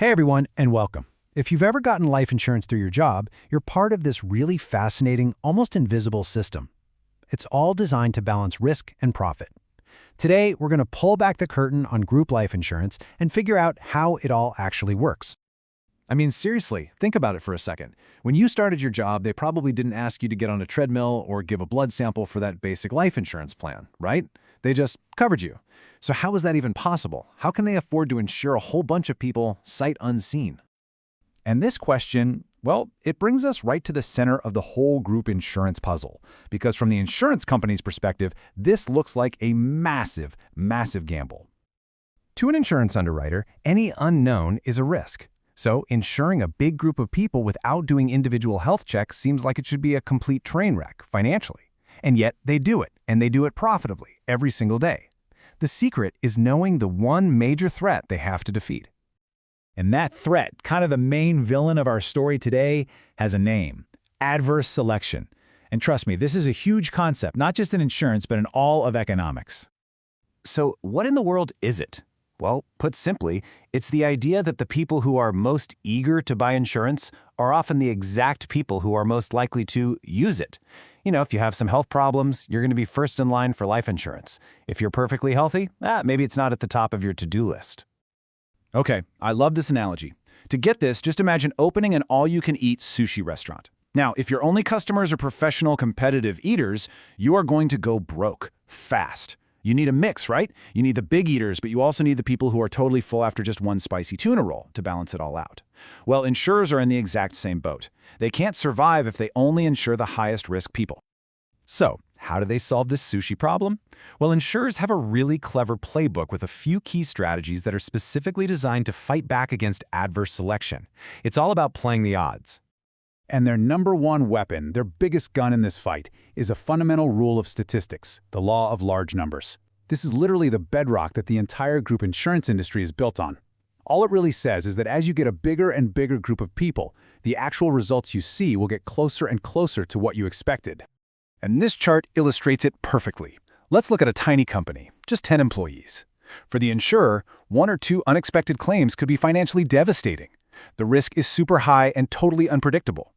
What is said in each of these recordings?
Hey everyone, and welcome. If you've ever gotten life insurance through your job, you're part of this really fascinating, almost invisible system. It's all designed to balance risk and profit. Today, we're going to pull back the curtain on group life insurance and figure out how it all actually works. I mean, seriously, think about it for a second. When you started your job, they probably didn't ask you to get on a treadmill or give a blood sample for that basic life insurance plan, right? They just covered you. So how is that even possible? How can they afford to insure a whole bunch of people sight unseen? And this question, well, it brings us right to the center of the whole group insurance puzzle. Because from the insurance company's perspective, this looks like a massive, massive gamble. To an insurance underwriter, any unknown is a risk. So insuring a big group of people without doing individual health checks seems like it should be a complete train wreck financially. And yet they do it, and they do it profitably every single day. The secret is knowing the one major threat they have to defeat. And that threat, kind of the main villain of our story today, has a name: adverse selection. And trust me, this is a huge concept, not just in insurance, but in all of economics. So what in the world is it? Well, put simply, it's the idea that the people who are most eager to buy insurance are often the exact people who are most likely to use it. You know, if you have some health problems, you're going to be first in line for life insurance. If you're perfectly healthy, maybe it's not at the top of your to-do list. Okay, I love this analogy. To get this, just imagine opening an all-you-can-eat sushi restaurant. Now, if your only customers are professional competitive eaters, you are going to go broke fast. You need a mix, right? You need the big eaters, but you also need the people who are totally full after just one spicy tuna roll to balance it all out. Well, insurers are in the exact same boat. They can't survive if they only insure the highest risk people. So, how do they solve this sushi problem? Well, insurers have a really clever playbook with a few key strategies that are specifically designed to fight back against adverse selection. It's all about playing the odds. And their number one weapon, their biggest gun in this fight, is a fundamental rule of statistics, the law of large numbers. This is literally the bedrock that the entire group insurance industry is built on. All it really says is that as you get a bigger and bigger group of people, the actual results you see will get closer and closer to what you expected. And this chart illustrates it perfectly. Let's look at a tiny company, just 10 employees. For the insurer, one or two unexpected claims could be financially devastating. The risk is super high and totally unpredictable.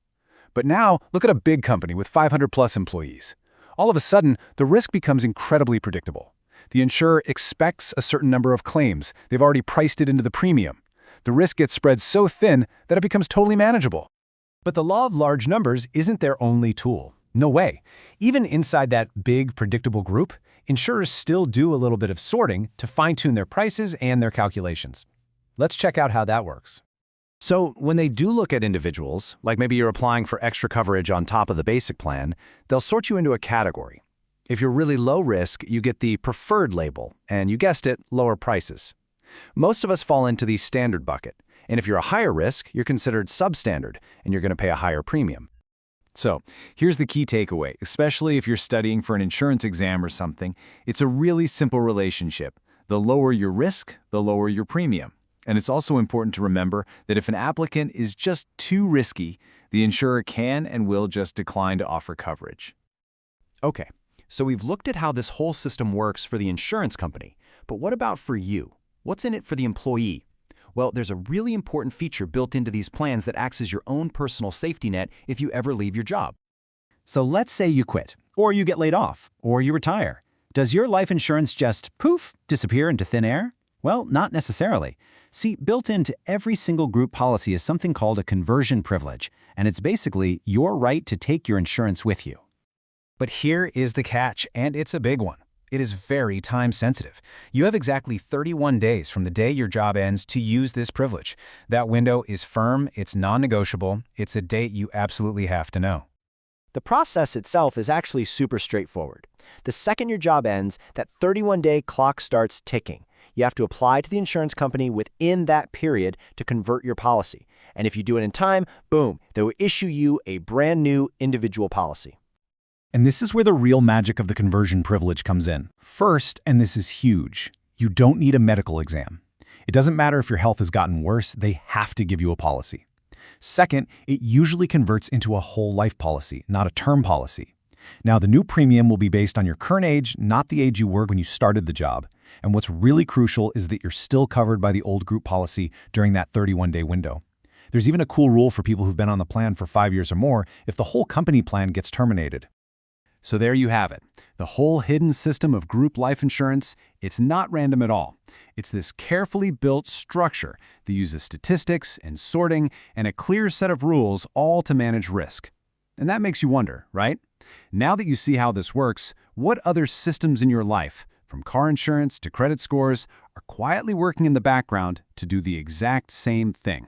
But now, look at a big company with 500-plus employees. All of a sudden, the risk becomes incredibly predictable. The insurer expects a certain number of claims. They've already priced it into the premium. The risk gets spread so thin that it becomes totally manageable. But the law of large numbers isn't their only tool. No way. Even inside that big, predictable group, insurers still do a little bit of sorting to fine-tune their prices and their calculations. Let's check out how that works. So when they do look at individuals, like maybe you're applying for extra coverage on top of the basic plan, they'll sort you into a category. If you're really low risk, you get the preferred label, and you guessed it, lower prices. Most of us fall into the standard bucket, and if you're a higher risk, you're considered substandard, and you're going to pay a higher premium. So here's the key takeaway, especially if you're studying for an insurance exam or something. It's a really simple relationship. The lower your risk, the lower your premium. And it's also important to remember that if an applicant is just too risky, the insurer can and will just decline to offer coverage. Okay, so we've looked at how this whole system works for the insurance company. But what about for you? What's in it for the employee? Well, there's a really important feature built into these plans that acts as your own personal safety net if you ever leave your job. So let's say you quit, or you get laid off, or you retire. Does your life insurance just, poof, disappear into thin air? Well, not necessarily. See, built into every single group policy is something called a conversion privilege, and it's basically your right to take your insurance with you. But here is the catch, and it's a big one. It is very time sensitive. You have exactly 31 days from the day your job ends to use this privilege. That window is firm, it's non-negotiable, it's a date you absolutely have to know. The process itself is actually super straightforward. The second your job ends, that 31-day clock starts ticking. You have to apply to the insurance company within that period to convert your policy. And if you do it in time, boom, they will issue you a brand new individual policy. And this is where the real magic of the conversion privilege comes in. First, and this is huge, you don't need a medical exam. It doesn't matter if your health has gotten worse, they have to give you a policy. Second, it usually converts into a whole life policy, not a term policy. Now, the new premium will be based on your current age, not the age you were when you started the job. And what's really crucial is that you're still covered by the old group policy during that 31-day window. There's even a cool rule for people who've been on the plan for 5 years or more if the whole company plan gets terminated. So there you have it. The whole hidden system of group life insurance, it's not random at all. It's this carefully built structure that uses statistics and sorting and a clear set of rules all to manage risk. And that makes you wonder, right? Now that you see how this works, what other systems in your life, from car insurance to credit scores, are quietly working in the background to do the exact same thing?